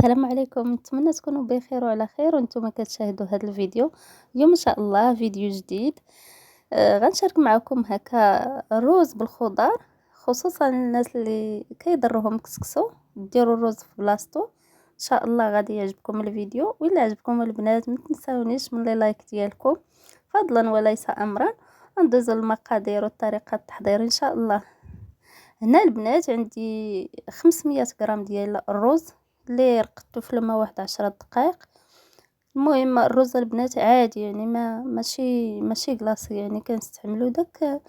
السلام عليكم، نتمنى تكونوا بخير وعلى خير وانتم كتشاهدوا هذا الفيديو. اليوم ان شاء الله فيديو جديد. غنشارك معكم هكا الرز بالخضر، خصوصا الناس اللي كيضرهم كسكسو ديروا الرز في بلاصتو. ان شاء الله غادي يعجبكم الفيديو، وإلا عجبكم البنات ما تنساونيش من لي لايك ديالكم فضلا وليس امرا. ندوزو المقادير وطريقه التحضير ان شاء الله. هنا البنات عندي 500 غرام ديال الرز اللي رقدته في الماء واحد 10 دقائق. المهم الرز البنات عادي، يعني ماشي كلاصي، يعني كنستعملوا داك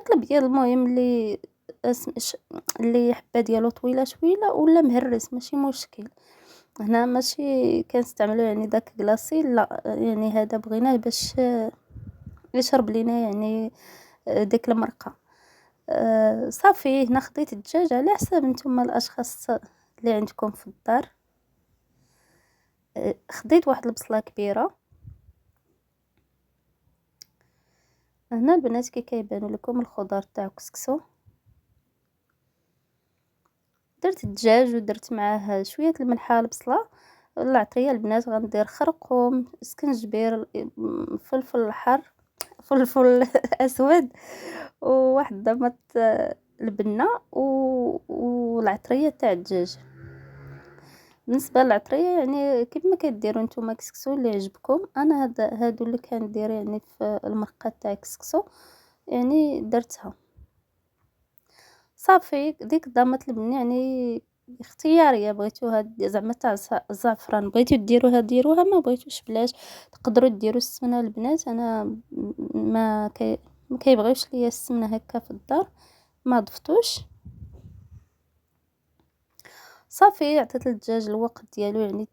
الابيض، المهم اللي اللي حبه ديالو طويله شويله ولا مهرس ماشي مشكل. هنا ماشي كنستعملوا يعني داك كلاصي، لا يعني هذا بغيناه باش يشرب لينا يعني ديك المرقه. صافي هنا خديت الدجاج على حساب نتوما الاشخاص اللي عندكم في الدار. خديت واحد البصله كبيره. هنا البنات كي كيبان لكم الخضر تاع كسكسو، درت الدجاج ودرت معاه شويه الملحه، البصله، العطريه البنات، غندير خرقوم، سكنجبير، فلفل حار، فلفل اسود، وواحد ضمط البنه والعطريه تاع الدجاج. بالنسبه للعطريه يعني كيف ما كديروا نتوما كسكسو اللي يعجبكم، انا هادو اللي كندير يعني في المرقه تاع كسكسو يعني درتها. صافي ديك ضامه البن يعني اختياريه، بغيتوها زعما تاع الزعفران بغيتو ديروها ديروها، ما بغيتوش بلاش. تقدروا ديروا السمنه البنات، انا ما كيبغيوش ليا السمنه هكا في الدار، ما ضفتوش. صافي عطيت الدجاج الوقت ديالو يعني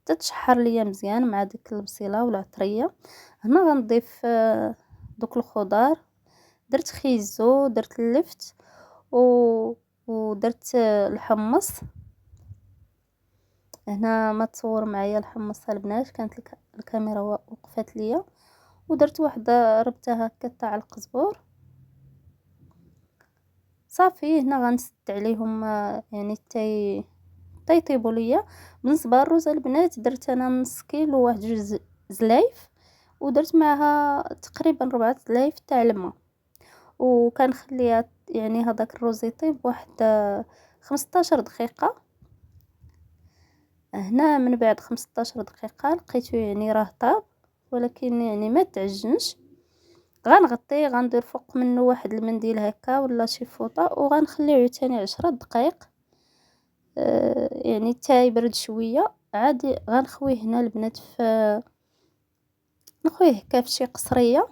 تتشحر ليا مزيان مع ديك البصيله والعطريه. هنا غنضيف دوك الخضار، درت خيزو، درت اللفت ودرت الحمص. هنا ما تصور معايا الحمص البنات، كانت الكاميرا وقفت ليا، ودرت واحد ربطه هكا تاع القزبور. صافي هنا غنسد عليهم يعني يطيبوا ليا. بالنسبه للرز البنات درت انا نص كيلو واحد جوج زلايف، ودرت معها تقريبا 4 زلايف تاع الماء، وكنخليها يعني هذاك الرز يطيب واحد 15 دقيقه. هنا من بعد 15 دقيقه لقيته يعني راه طاب، ولكن يعني ما تعجنش. غنغطيه، غندير فوق منه واحد المنديل هكا ولا شي فوطه، وغنخليه عاوتاني 10 دقائق يعني حتى يبرد شويه. عادي غنخويه هنا البنات نخويه هكا فشي قصريه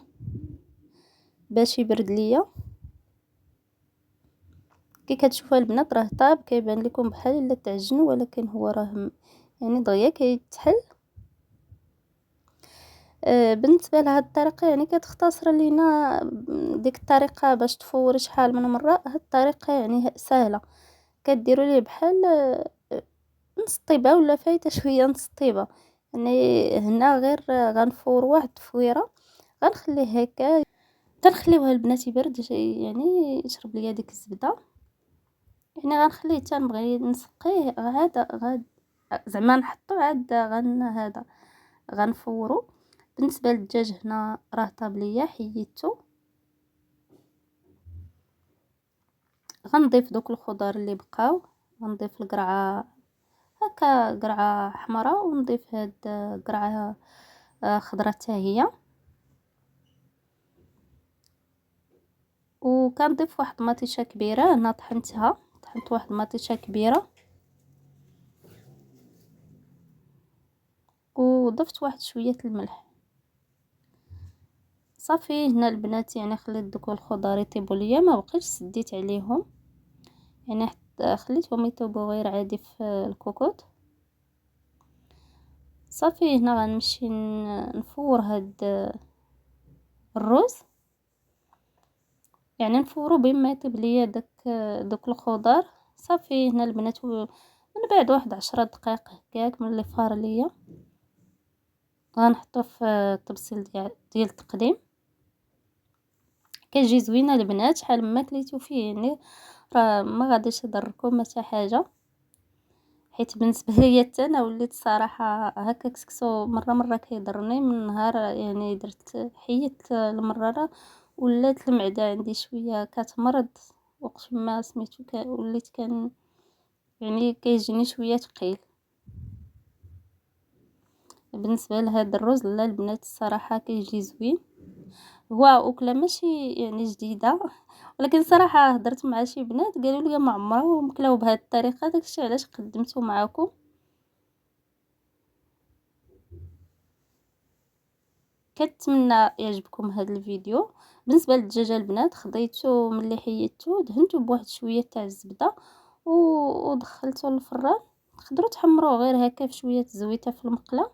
باش يبرد ليا. كي كتشوفوا البنات راه طاب، كيبان لكم بحال الا تعجن، ولكن هو راه يعني دغيا كيتحل. بالنسبه لهاد الطريقه يعني كتختصر لينا ديك الطريقه باش تفوري شحال من مره. هاد الطريقه يعني سهله، كديروا ليه بحال نص طيبه ولا فايته شويه نص طيبه. يعني هنا غير غنفور واحد التفويره، غنخليه هكا، كنخليوها البنات يبرد يعني يشرب ليا ديك الزبده. يعني غنخليه حتى نبغي نسقيه هذا زعما نحطو عاد هذا غنفورو. بالنسبه للدجاج هنا راه طاب ليا، حيدته. غنضيف دوك الخضر اللي بقاو، غنضيف القرعه هكا، قرعه حمراء، ونضيف هاد قرعه خضراء حتى هي، وكنضيف واحد مطيشه كبيره. هنا طحنت واحد مطيشه كبيره، وضفت واحد شويه الملح. صافي هنا البنات يعني خليت دوك الخضر يطيبوا ليا، ما بقيتش سديت عليهم، يعني خليتهم يطيبوا غير عادي في الكوكوط. صافي هنا غنمشي نفور هاد الرز، يعني نفورو بما يطيب ليا دوك الخضر. صافي هنا البنات من بعد واحد 10 دقائق هكاك من اللي فار ليا غنحطو في الطبسيل ديال التقديم. كيجي زوينه البنات، شحال ما كليتو فيه يعني راه ما غاديش يضركم حتى حاجه. حيت بالنسبة ليا حتى انا وليت الصراحه هكا كسكسو مره كيضرني من نهار يعني درت حيدت المراره، ولات المعده عندي شويه كتمرض. وقت ما سميتو وليت يعني كيجيني شويه ثقيل. بالنسبه لهذا الرز لا البنات الصراحه كيجي زوين، هو أكلة ماشي يعني جديدة، ولكن صراحة هدرت مع شي بنات قالوا لي ما عمرهم كلاو بهذه الطريقة، داكشي علاش قدمته معاكم. كنتمنى يعجبكم هذا الفيديو. بالنسبه للدجاجه البنات خضيته ملي حيدته دهنته بواحد شويه تاع الزبده ودخلته للفران. تقدروا تحمروه غير هكا في شويه زويته في المقله،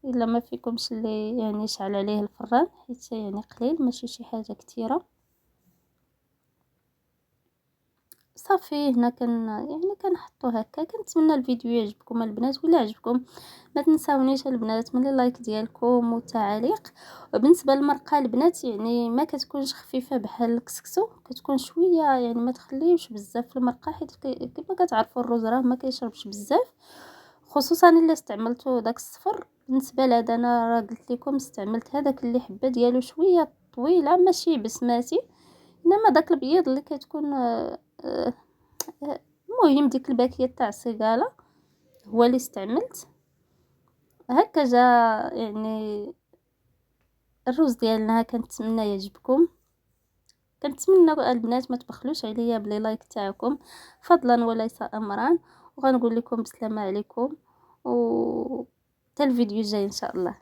الا ما فيكمش اللي يعني يشعل عليه الفران، حيت يعني قليل ماشي شي حاجه كثيره. صافي هنا يعني كنحطو هكا. كنتمنى الفيديو يعجبكم البنات، ولا عجبكم ما تنساونيش البنات من اللايك ديالكم والتعاليق. بالنسبه للمرقه البنات يعني ما كتكونش خفيفه بحال الكسكسو، كتكون شويه يعني ما تخليوش بزاف المرقه، حيت كما كتعرفوا الرز راه ما كيشربش بزاف، خصوصا الا استعملتو داك الصفر. بالنسبه لهذا انا راه قلت لكم استعملت هذاك اللي حبه ديالو شويه طويله ماشي بسماتي، انما داك البيض اللي كتكون آه، المهم ديك الباكيه تاع الصقاله هو اللي استعملت. هكا جا يعني الرز ديالنا. كنتمنى يعجبكم، كنتمنى البنات ما تبخلوش عليا بلي لايك تاعكم فضلا وليس امرا. وغنقول لكم بسلامه عليكم، و حتى الفيديو الجاي ان شاء الله.